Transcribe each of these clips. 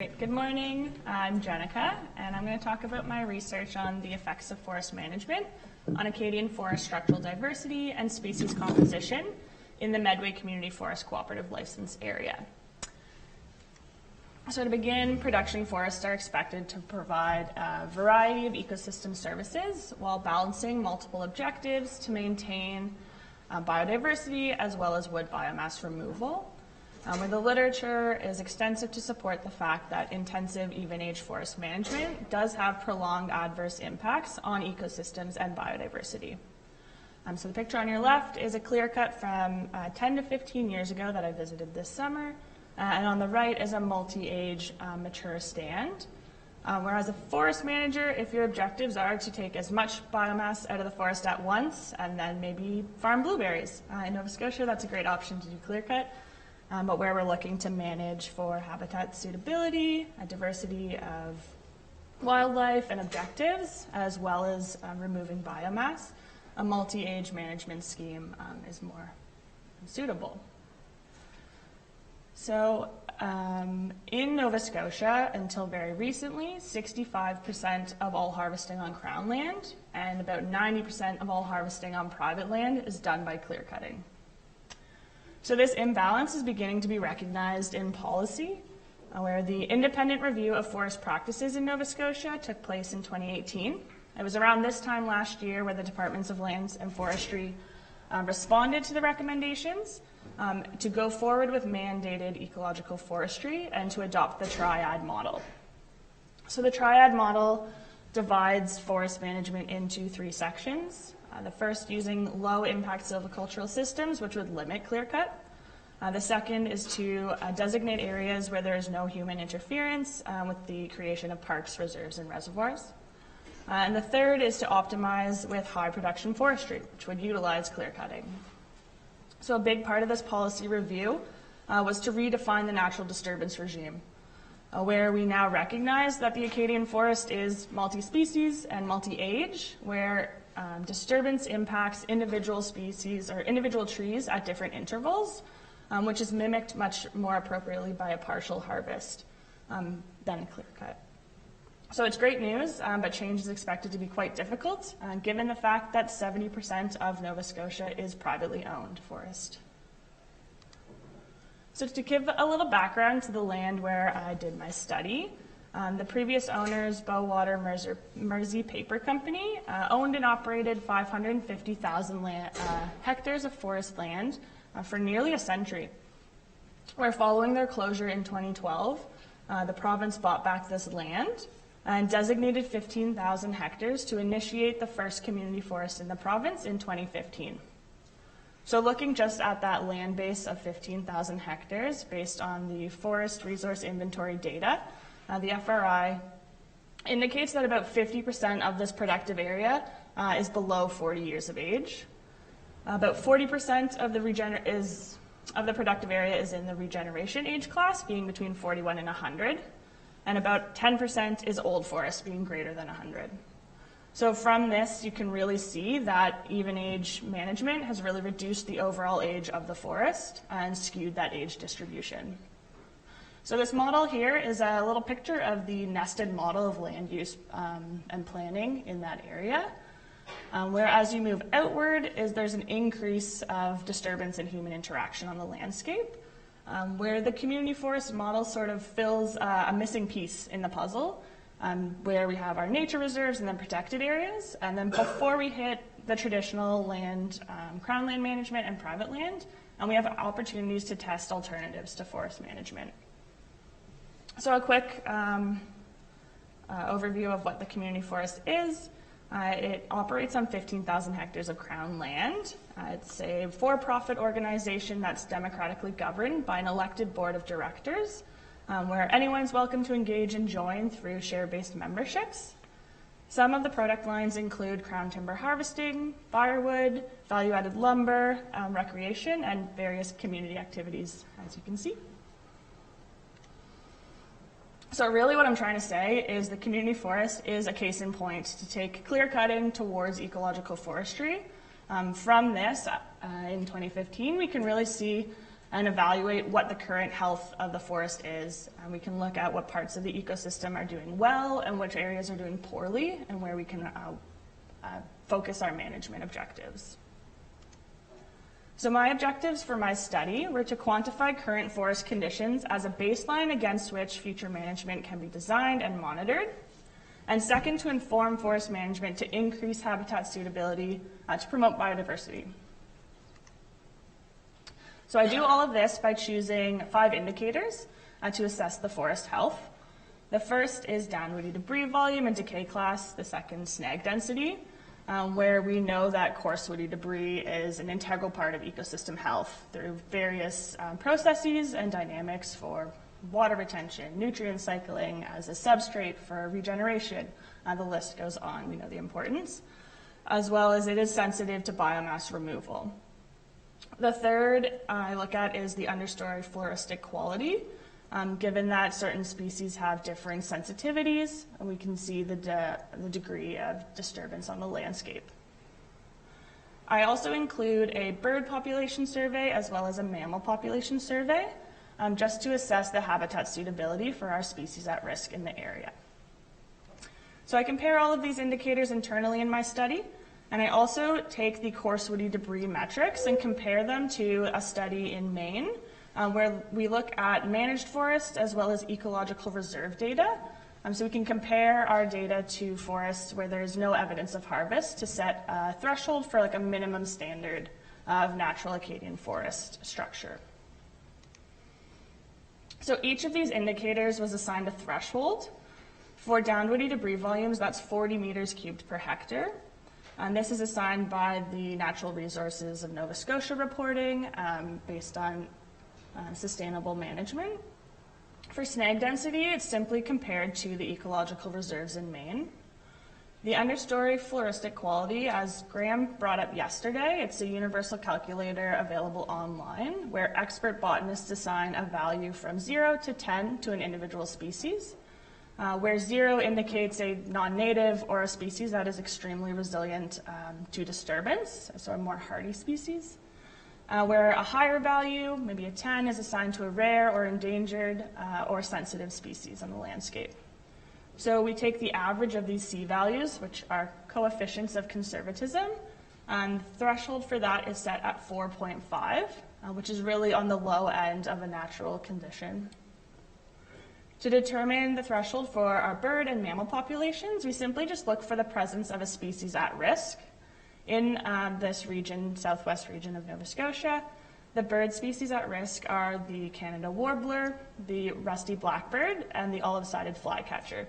Great. Good morning. I'm Jennika, and I'm going to talk about my research on the effects of forest management on Acadian forest structural diversity and species composition in the Medway Community Forest Cooperative License area. So to begin, production forests are expected to provide a variety of ecosystem services while balancing multiple objectives to maintain biodiversity as well as wood biomass removal. Where the literature is extensive to support the fact that intensive even-age forest management does have prolonged adverse impacts on ecosystems and biodiversity. So the picture on your left is a clear cut from 10 to 15 years ago that I visited this summer, and on the right is a multi-age mature stand. Whereas a forest manager, if your objectives are to take as much biomass out of the forest at once and then maybe farm blueberries. In Nova Scotia, that's a great option to do clear cut. But where we're looking to manage for habitat suitability, a diversity of wildlife and objectives, as well as removing biomass, a multi-age management scheme is more suitable. So in Nova Scotia, until very recently, 65% of all harvesting on Crown land and about 90% of all harvesting on private land is done by clear cutting. So this imbalance is beginning to be recognized in policy, where the independent review of forest practices in Nova Scotia took place in 2018. It was around this time last year where the Departments of Lands and Forestry responded to the recommendations to go forward with mandated ecological forestry and to adopt the triad model. So the triad model divides forest management into three sections. The first using low-impact silvicultural systems, which would limit clear cut. The second is to designate areas where there is no human interference with the creation of parks, reserves, and reservoirs. And the third is to optimize with high production forestry, which would utilize clear cutting. So a big part of this policy review was to redefine the natural disturbance regime, where we now recognize that the Acadian forest is multi-species and multi-age, where disturbance impacts individual species or individual trees at different intervals, which is mimicked much more appropriately by a partial harvest than a clear cut. So it's great news, but change is expected to be quite difficult, given the fact that 70% of Nova Scotia is privately owned forest. So to give a little background to the land where I did my study, the previous owners, Bowater Mersey Paper Company, owned and operated 550,000 hectares of forest land for nearly a century. Where following their closure in 2012, the province bought back this land and designated 15,000 hectares to initiate the first community forest in the province in 2015. So looking just at that land base of 15,000 hectares based on the forest resource inventory data, the FRI indicates that about 50% of this productive area is below 40 years of age. About 40% of the productive area is in the regeneration age class, being between 41 and 100, and about 10% is old forest, being greater than 100. So from this, you can really see that even age management has really reduced the overall age of the forest and skewed that age distribution. So this model here is a little picture of the nested model of land use and planning in that area, where as you move outward, there's an increase of disturbance and human interaction on the landscape, where the community forest model sort of fills a missing piece in the puzzle, where we have our nature reserves and then protected areas, and then before we hit the traditional land, crown land management and private land, and we have opportunities to test alternatives to forest management. So a quick overview of what the community forest is. It operates on 15,000 hectares of Crown land. It's a for-profit organization that's democratically governed by an elected board of directors, where anyone's welcome to engage and join through share-based memberships. Some of the product lines include Crown timber harvesting, firewood, value-added lumber, recreation, and various community activities, as you can see. So really what I'm trying to say is the community forest is a case in point to take clear cutting towards ecological forestry. From this, in 2015, we can really see and evaluate what the current health of the forest is. And we can look at what parts of the ecosystem are doing well and which areas are doing poorly, and where we can focus our management objectives. So my objectives for my study were to quantify current forest conditions as a baseline against which future management can be designed and monitored. And second, to inform forest management to increase habitat suitability to promote biodiversity. So I do all of this by choosing 5 indicators to assess the forest health. The first is downwoody debris volume and decay class, the second snag density, where we know that coarse woody debris is an integral part of ecosystem health through various processes and dynamics for water retention, nutrient cycling as a substrate for regeneration. The list goes on, we know the importance, as well as it is sensitive to biomass removal. The third I look at is the understory floristic quality. Given that certain species have different sensitivities, we can see the degree of disturbance on the landscape. I also include a bird population survey as well as a mammal population survey, just to assess the habitat suitability for our species at risk in the area. So I compare all of these indicators internally in my study, and I also take the coarse woody debris metrics and compare them to a study in Maine, where we look at managed forest as well as ecological reserve data. So we can compare our data to forests where there is no evidence of harvest to set a threshold for like a minimum standard of natural Acadian forest structure. So each of these indicators was assigned a threshold. For downwoody debris volumes, that's 40 meters cubed per hectare. And this is assigned by the Natural Resources of Nova Scotia reporting based on sustainable management. For snag density, it's simply compared to the ecological reserves in Maine. The understory floristic quality, as Graham brought up yesterday, it's a universal calculator available online where expert botanists assign a value from 0 to 10 to an individual species, where 0 indicates a non-native or a species that is extremely resilient to disturbance, so a more hardy species. Where a higher value, maybe a 10, is assigned to a rare or endangered or sensitive species on the landscape. So we take the average of these C values, which are coefficients of conservatism, and the threshold for that is set at 4.5, which is really on the low end of a natural condition. To determine the threshold for our bird and mammal populations, we simply just look for the presence of a species at risk. In this region, southwest region of Nova Scotia, the bird species at risk are the Canada warbler, the rusty blackbird, and the olive-sided flycatcher.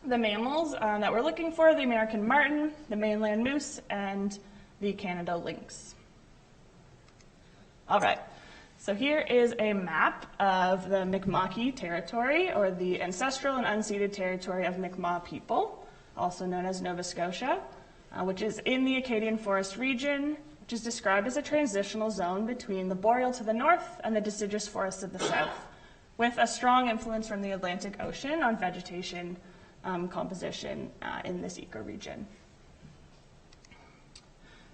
The mammals that we're looking for, the American marten, the mainland moose, and the Canada lynx. All right, so here is a map of the Mi'kmaq territory, or the ancestral and unceded territory of Mi'kmaq people, also known as Nova Scotia, which is in the Acadian Forest region, which is described as a transitional zone between the boreal to the north and the deciduous forests of the south, with a strong influence from the Atlantic Ocean on vegetation composition in this ecoregion.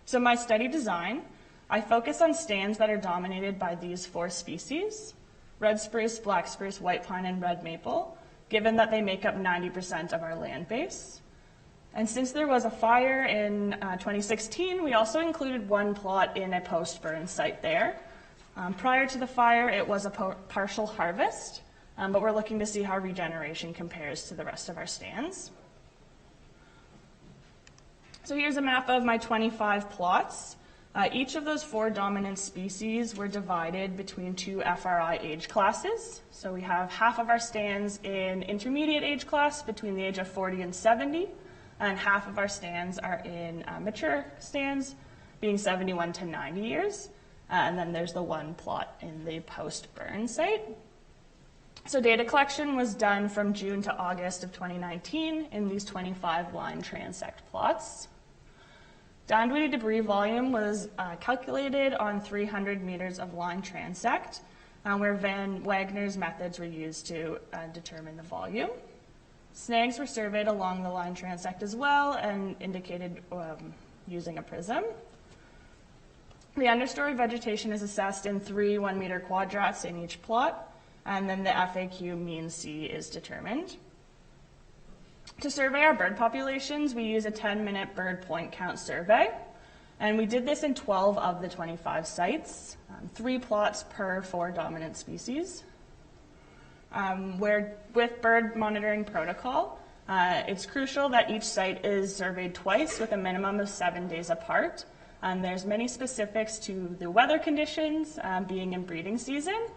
So my study design, I focus on stands that are dominated by these 4 species: red spruce, black spruce, white pine, and red maple, given that they make up 90% of our land base. And since there was a fire in 2016, we also included one plot in a post-burn site there. Prior to the fire, it was a partial harvest, but we're looking to see how regeneration compares to the rest of our stands. So here's a map of my 25 plots. Each of those 4 dominant species were divided between 2 FRI age classes. So we have half of our stands in intermediate age class between the age of 40 and 70, and half of our stands are in mature stands, being 71 to 90 years. And then there's the one plot in the post-burn site. So data collection was done from June to August of 2019 in these 25 line transect plots. Downwoody debris volume was calculated on 300 meters of line transect, where Van Wagner's methods were used to determine the volume. Snags were surveyed along the line transect as well and indicated using a prism. The understory vegetation is assessed in 3 1-meter quadrats in each plot, and then the FAQ mean C is determined. To survey our bird populations, we use a 10-minute bird point count survey, and we did this in 12 of the 25 sites, 3 plots per 4 dominant species. Where with bird monitoring protocol, it's crucial that each site is surveyed twice with a minimum of 7 days apart. There's many specifics to the weather conditions being in breeding season.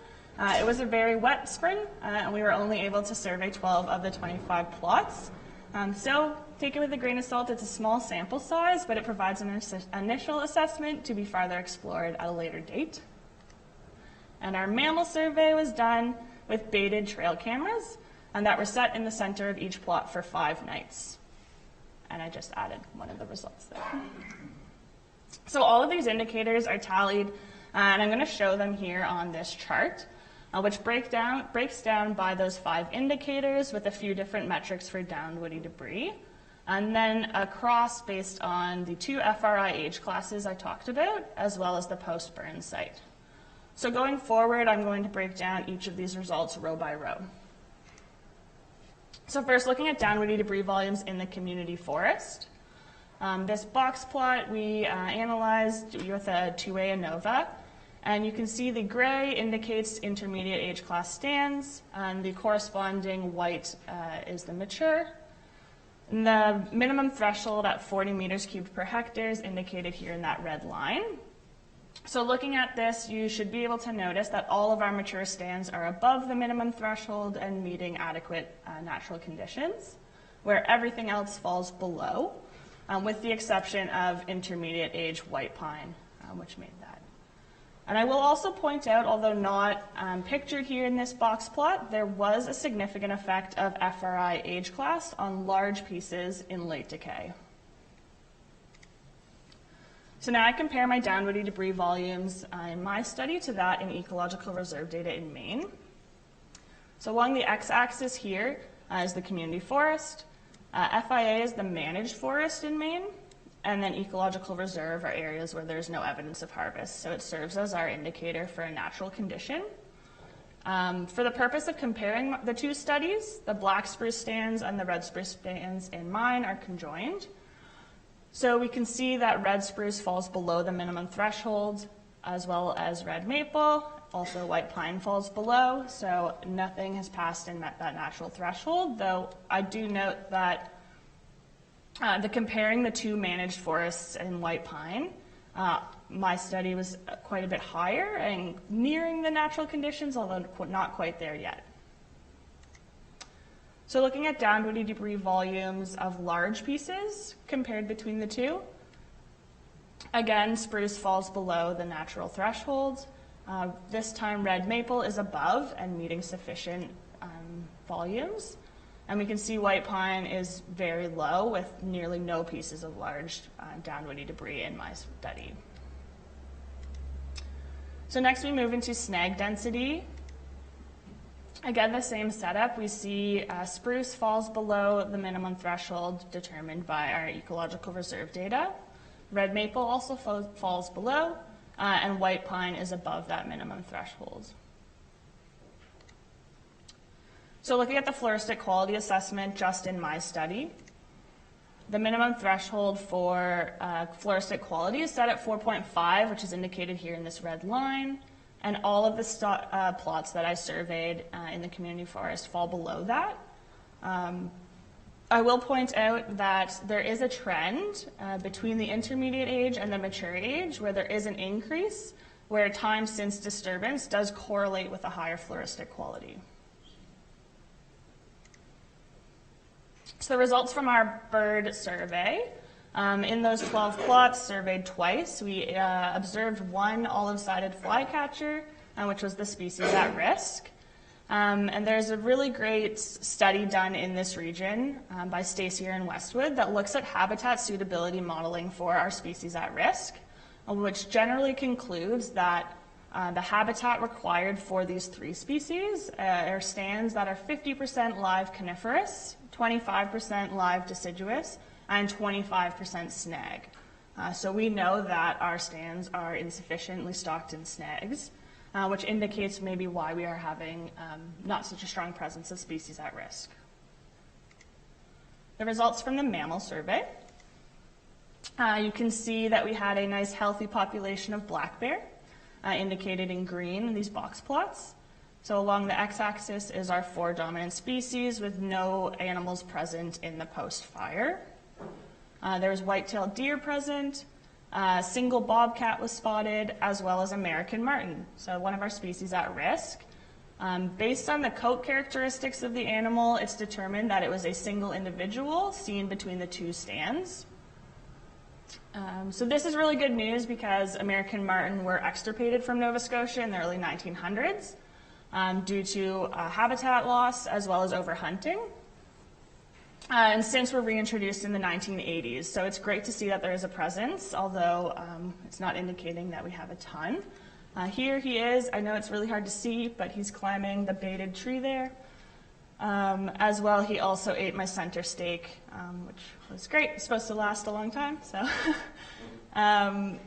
It was a very wet spring, and we were only able to survey 12 of the 25 plots. So take it with a grain of salt. It's a small sample size, but it provides an initial assessment to be further explored at a later date. And our mammal survey was done with baited trail cameras, and that were set in the center of each plot for 5 nights. And I just added one of the results there. So all of these indicators are tallied, and I'm going to show them here on this chart, which breaks down by those 5 indicators with a few different metrics for downed woody debris, and then across based on the 2 FRI age classes I talked about, as well as the post-burn site. So going forward, I'm going to break down each of these results row by row. So first, looking at downed woody debris volumes in the community forest. This box plot we analyzed with a 2A ANOVA, and you can see the gray indicates intermediate age class stands, and the corresponding white is the mature. And the minimum threshold at 40 meters cubed per hectare is indicated here in that red line. So looking at this, you should be able to notice that all of our mature stands are above the minimum threshold and meeting adequate natural conditions, where everything else falls below, with the exception of intermediate age white pine, which made that. And I will also point out, although not pictured here in this box plot, there was a significant effect of FRI age class on large pieces in late decay. So now I compare my downed woody debris volumes in my study to that in ecological reserve data in Maine. So along the x-axis here is the community forest. FIA is the managed forest in Maine, and then ecological reserve are areas where there's no evidence of harvest. So it serves as our indicator for a natural condition. For the purpose of comparing the 2 studies, the black spruce stands and the red spruce stands in mine are conjoined. So we can see that red spruce falls below the minimum threshold, as well as red maple. Also, white pine falls below, so nothing has passed and met that natural threshold, though I do note that comparing the 2 managed forests in white pine, my study was quite a bit higher and nearing the natural conditions, although not quite there yet. So looking at downed woody debris volumes of large pieces compared between the 2, again, spruce falls below the natural threshold. This time red maple is above and meeting sufficient volumes. And we can see white pine is very low with nearly no pieces of large downed woody debris in my study. So next we move into snag density. Again, the same setup. We see spruce falls below the minimum threshold determined by our ecological reserve data. Red maple also falls below, and white pine is above that minimum threshold. So looking at the floristic quality assessment just in my study, the minimum threshold for floristic quality is set at 4.5, which is indicated here in this red line. And all of the plots that I surveyed in the community forest fall below that. I will point out that there is a trend between the intermediate age and the mature age where there is an increase, where time since disturbance does correlate with a higher floristic quality. So the results from our bird survey. In those 12 plots surveyed twice, we observed 1 olive-sided flycatcher, which was the species at risk. And there's a really great study done in this region by Stacey and Westwood that looks at habitat suitability modeling for our species at risk, which generally concludes that the habitat required for these 3 species are stands that are 50% live coniferous, 25% live deciduous, and 25% snag. So we know that our stands are insufficiently stocked in snags, which indicates maybe why we are having not such a strong presence of species at risk. The results from the mammal survey. You can see that we had a nice healthy population of black bear, indicated in green in these box plots. So along the x-axis is our 4 dominant species with no animals present in the post-fire. There's white-tailed deer present, a single bobcat was spotted, as well as American marten, so one of our species at risk. Based on the coat characteristics of the animal, it's determined that it was a single individual seen between the 2 stands. So this is really good news because American marten were extirpated from Nova Scotia in the early 1900s due to habitat loss as well as overhunting. And since we're reintroduced in the 1980s, so it's great to see that there is a presence, although it's not indicating that we have a ton. Here he is. I know it's really hard to see, but he's climbing the baited tree there. As well, he also ate my center steak, which was great. It's supposed to last a long time.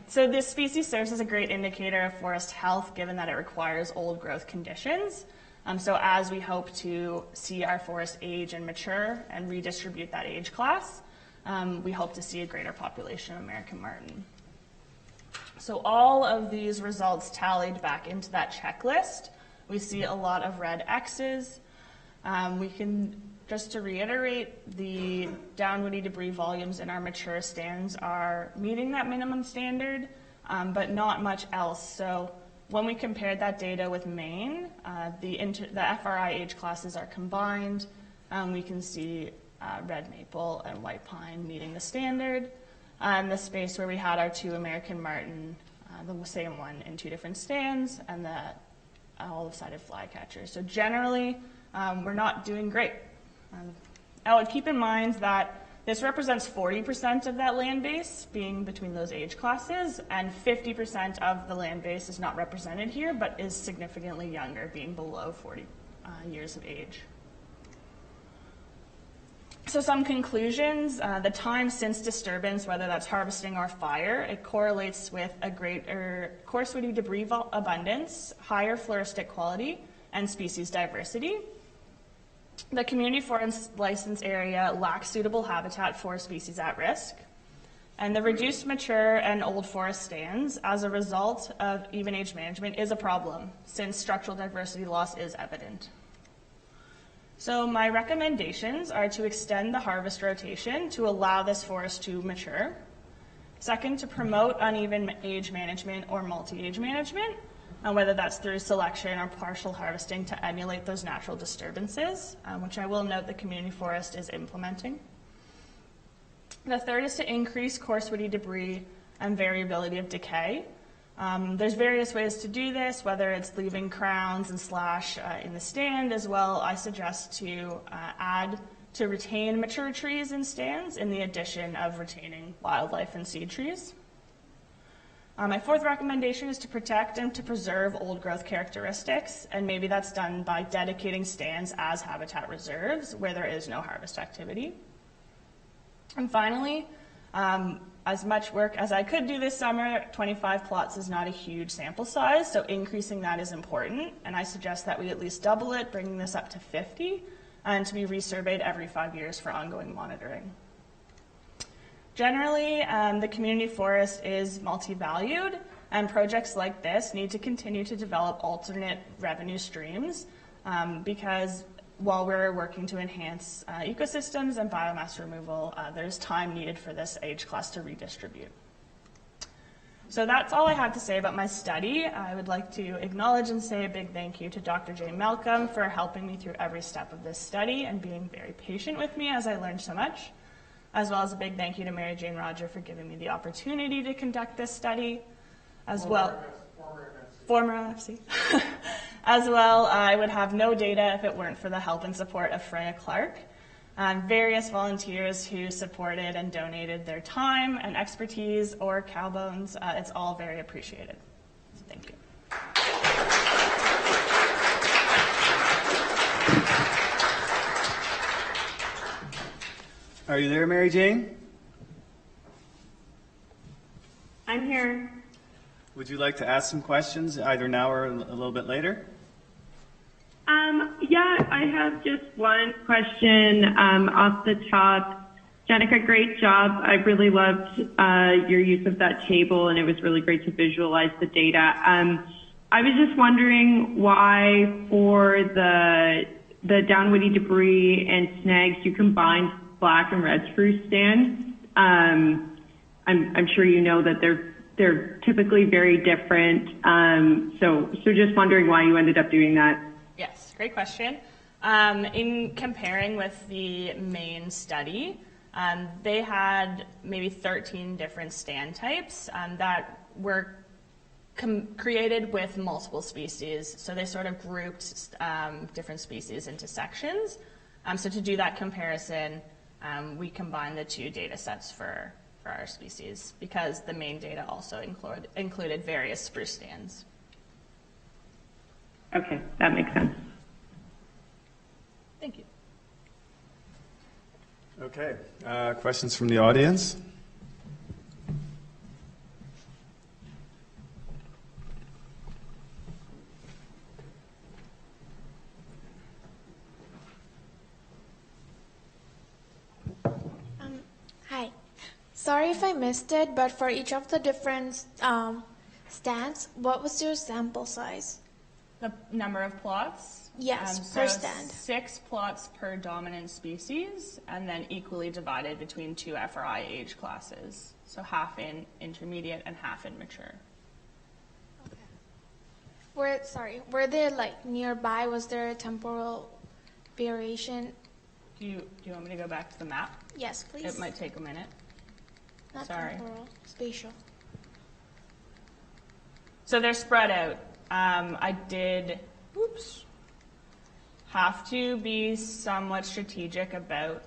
So this species serves as a great indicator of forest health, given that it requires old growth conditions. So as we hope to see our forest age and mature and redistribute that age class, we hope to see a greater population of American marten. So all of these results tallied back into that checklist. We see a lot of red X's. We can, just to reiterate, the downwoody debris volumes in our mature stands are meeting that minimum standard, but not much else. So when we compared that data with Maine, the FRI age classes are combined. We can see red maple and white pine meeting the standard. The space where we had our 2 American marten, the same one in 2 different stands, and the olive-sided flycatcher. So generally, we're not doing great. I would keep in mind that this represents 40% of that land base being between those age classes, and 50% of the land base is not represented here, but is significantly younger, being below 40 years of age. So some conclusions. The time since disturbance, whether that's harvesting or fire, it correlates with a greater coarse-woody debris abundance, higher floristic quality, and species diversity. The community forest license area lacks suitable habitat for species at risk. And the reduced mature and old forest stands as a result of even age management is a problem, since structural diversity loss is evident. So my recommendations are to extend the harvest rotation to allow this forest to mature. Second, to promote uneven age management or multi-age management, whether that's through selection or partial harvesting to emulate those natural disturbances, which I will note the community forest is implementing. The third is to increase coarse-woody debris and variability of decay. There's various ways to do this, whether it's leaving crowns and slash in the stand as well. I suggest to add to retain mature trees in stands in the addition of retaining wildlife and seed trees. My fourth recommendation is to protect and to preserve old growth characteristics, and maybe that's done by dedicating stands as habitat reserves where there is no harvest activity. And finally, as much work as I could do this summer, 25 plots is not a huge sample size, so increasing that is important, and I suggest that we at least double it, bringing this up to 50, and to be resurveyed every 5 years for ongoing monitoring. Generally, the community forest is multi-valued, and projects like this need to continue to develop alternate revenue streams because while we're working to enhance ecosystems and biomass removal, there's time needed for this age class to redistribute. So that's all I have to say about my study. I would like to acknowledge and say a big thank you to Dr. Jay Malcolm for helping me through every step of this study and being very patient with me as I learned so much, as well as a big thank you to Mary Jane Rodger for giving me the opportunity to conduct this study, as well. Former MFC. As well, I would have no data if it weren't for the help and support of Freya Clark, and various volunteers who supported and donated their time and expertise or cow bones. It's all very appreciated. So thank you. Are you there, Mary Jane? I'm here. Would you like to ask some questions either now or a little bit later? Yeah, I have just one question off the top. Jennika, great job. I really loved your use of that table, and it was really great to visualize the data. I was just wondering why for the downwitty debris and snags you combined black and red spruce stands. I'm sure you know that they're typically very different. So just wondering why you ended up doing that. Yes, great question. In comparing with the main study, they had maybe 13 different stand types that were created with multiple species. So they sort of grouped different species into sections. So to do that comparison, we combined the two data sets for our species because the main data also included various spruce stands. Okay, that makes sense. Thank you. Okay, questions from the audience? Hi. Sorry if I missed it, but for each of the different stands, what was your sample size? The number of plots? Yes, per stand. 6 plots per dominant species, and then equally divided between 2 FRI age classes. So half in intermediate and half in mature. Okay. Were they like nearby? Was there a temporal variation? Do you want me to go back to the map? Yes, please. It might take a minute. Not Sorry. temporal, spatial. So they're spread out. I did, have to be somewhat strategic about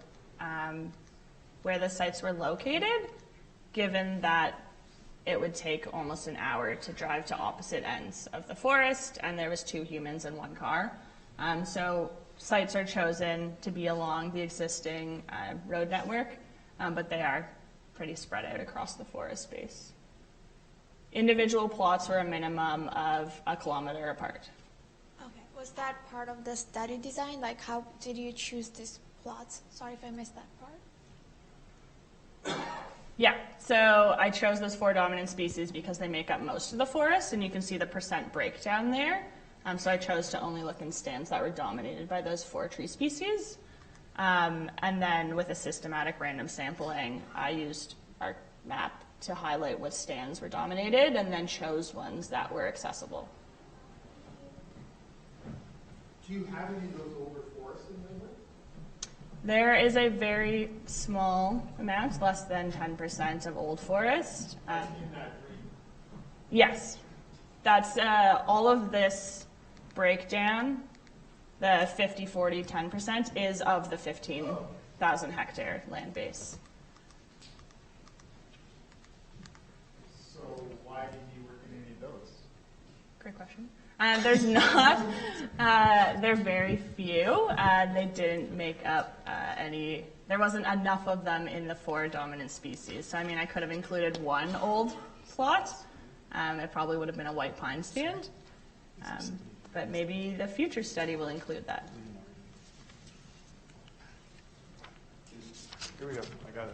where the sites were located, given that it would take almost an hour to drive to opposite ends of the forest, and there was 2 humans and 1 car. So sites are chosen to be along the existing road network, but they are pretty spread out across the forest space. Individual plots were a minimum of 1 kilometer apart. Okay. Was that part of the study design? Like, how did you choose these plots? Sorry if I missed that part. Yeah, so I chose those 4 dominant species because they make up most of the forest, and you can see the percent breakdown there. So I chose to only look in stands that were dominated by those 4 tree species. And then with a systematic random sampling, I used our map to highlight what stands were dominated and then chose ones that were accessible. Do you have any of those older forests in Medway? There is a very small amount, less than 10% of old forest. In that green? Yes, that's all of this breakdown, the 50, 40, 10% is of the 15,000 hectare land base. So why didn't you work in any of those? Great question. There's not, they're very few. They didn't make up any, there wasn't enough of them in the 4 dominant species. So I mean, I could have included 1 old plot. It probably would have been a white pine stand. But maybe the future study will include that. Here we go, I got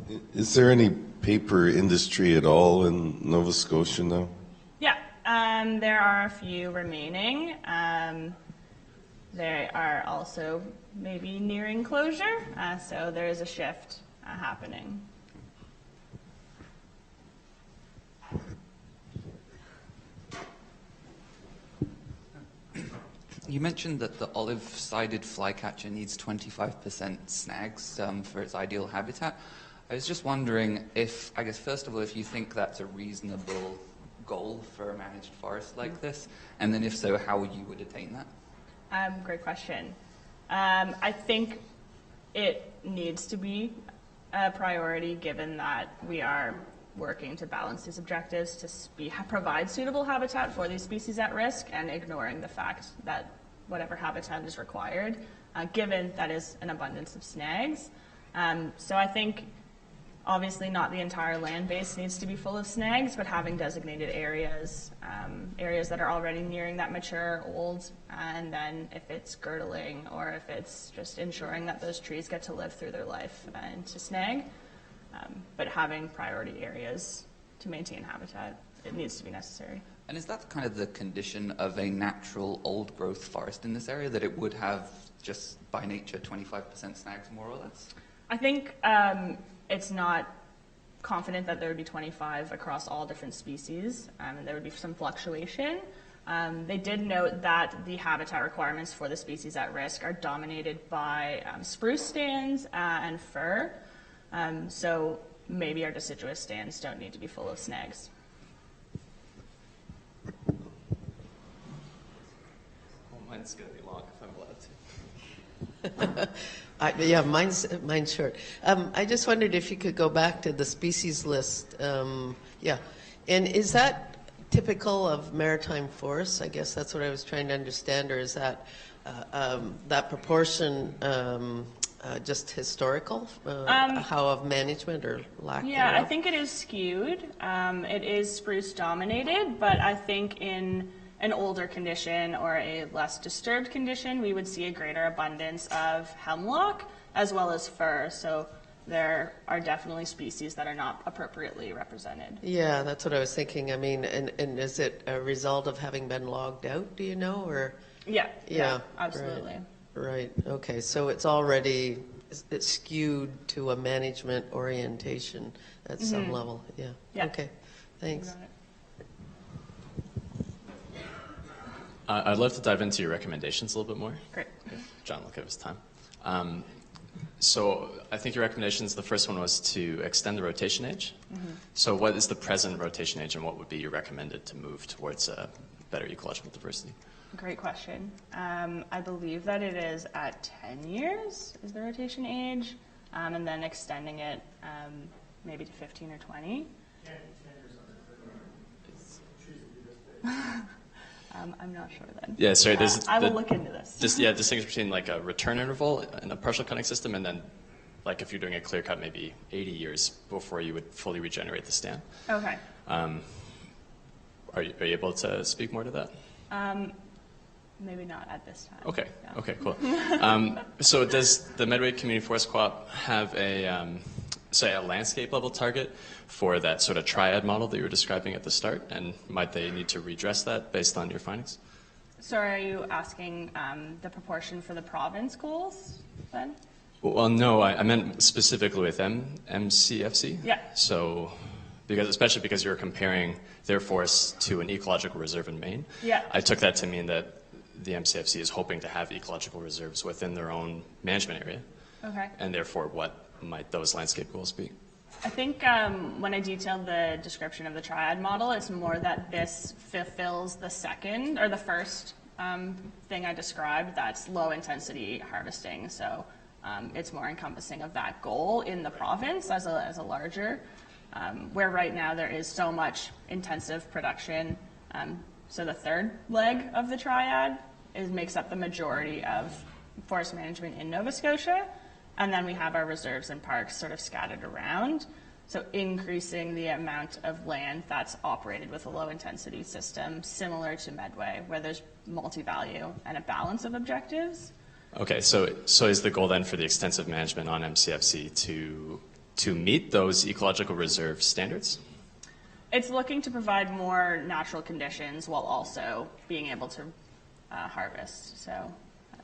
it. Is there any paper industry at all in Nova Scotia now? Yeah, there are a few remaining. They are also maybe nearing closure, so there is a shift happening. You mentioned that the olive-sided flycatcher needs 25% snags for its ideal habitat. I was just wondering if, I guess, first of all, if you think that's a reasonable goal for a managed forest like this, and then if so, how you would attain that? Great question. I think it needs to be a priority given that we are working to balance these objectives to provide suitable habitat for these species at risk and ignoring the fact that whatever habitat is required, given that is an abundance of snags. So I think Obviously, not the entire land base needs to be full of snags, but having designated areas, areas that are already nearing that mature old, and then if it's girdling or if it's just ensuring that those trees get to live through their life and to snag, but having priority areas to maintain habitat, it needs to be necessary. And is that kind of the condition of a natural old growth forest in this area, that it would have just by nature 25% snags more or less? I think it's not confident that there would be 25 across all different species, and there would be some fluctuation. They did note that the habitat requirements for the species at risk are dominated by spruce stands and fir, so maybe our deciduous stands don't need to be full of snags. Well, mine's going to be long if I'm allowed to. Yeah, mine's short. I just wondered if you could go back to the species list. Yeah, and is that typical of maritime forests? I guess that's what I was trying to understand, or is that that proportion just historical? How of management or lack? Yeah, thereof? I think it is skewed. It is spruce dominated, but I think in an older condition or a less disturbed condition, we would see a greater abundance of hemlock as well as fir. So there are definitely species that are not appropriately represented. Yeah, that's what I was thinking. I mean, and is it a result of having been logged out, do you know, or? Yeah, absolutely. Right, okay, so it's already it's skewed to a management orientation at some level, yeah. Okay, thanks. I'd love to dive into your recommendations a little bit more. Great. If John will give us time. So I think your recommendations, the first one was to extend the rotation age. So what is the present rotation age, and what would be your recommended to move towards a better ecological diversity? Great question. I believe that it is at 10 years is the rotation age, and then extending it maybe to 15 or 20. I'm not sure then. Yeah, sorry. I will look into this. Distinguish between like a return interval in a partial cutting system, and then like if you're doing a clear cut, maybe 80 years before you would fully regenerate the stand. Okay. Are you able to speak more to that? Maybe not at this time. Okay. Yeah. Okay. Cool. So does the Medway Community Forest Co-op have a say a landscape level target for that sort of triad model that you were describing at the start, and might they need to redress that based on your findings? Sorry, are you asking the proportion for the province goals then? Well, no, I meant specifically with MCFC. Yeah. So, especially because you're comparing their forests to an ecological reserve in Maine. Yeah. I took that to mean that the MCFC is hoping to have ecological reserves within their own management area. Okay. And therefore, what might those landscape goals be? I think when I detailed the description of the triad model, it's more that this fulfills the second or the first thing I described, that's low intensity harvesting. So it's more encompassing of that goal in the province as a larger, where right now there is so much intensive production. So the third leg of the triad makes up the majority of forest management in Nova Scotia. And then we have our reserves and parks sort of scattered around. So increasing the amount of land that's operated with a low intensity system, similar to Medway, where there's multi-value and a balance of objectives. Okay, so is the goal then for the extensive management on MCFC to meet those ecological reserve standards? It's looking to provide more natural conditions while also being able to harvest. So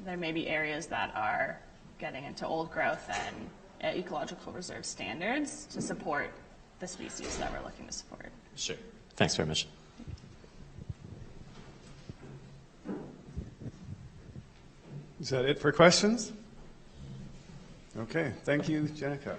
there may be areas that are getting into old growth and ecological reserve standards to support the species that we're looking to support. Sure. Thanks very much. Is that it for questions? Okay, thank you, Jennika.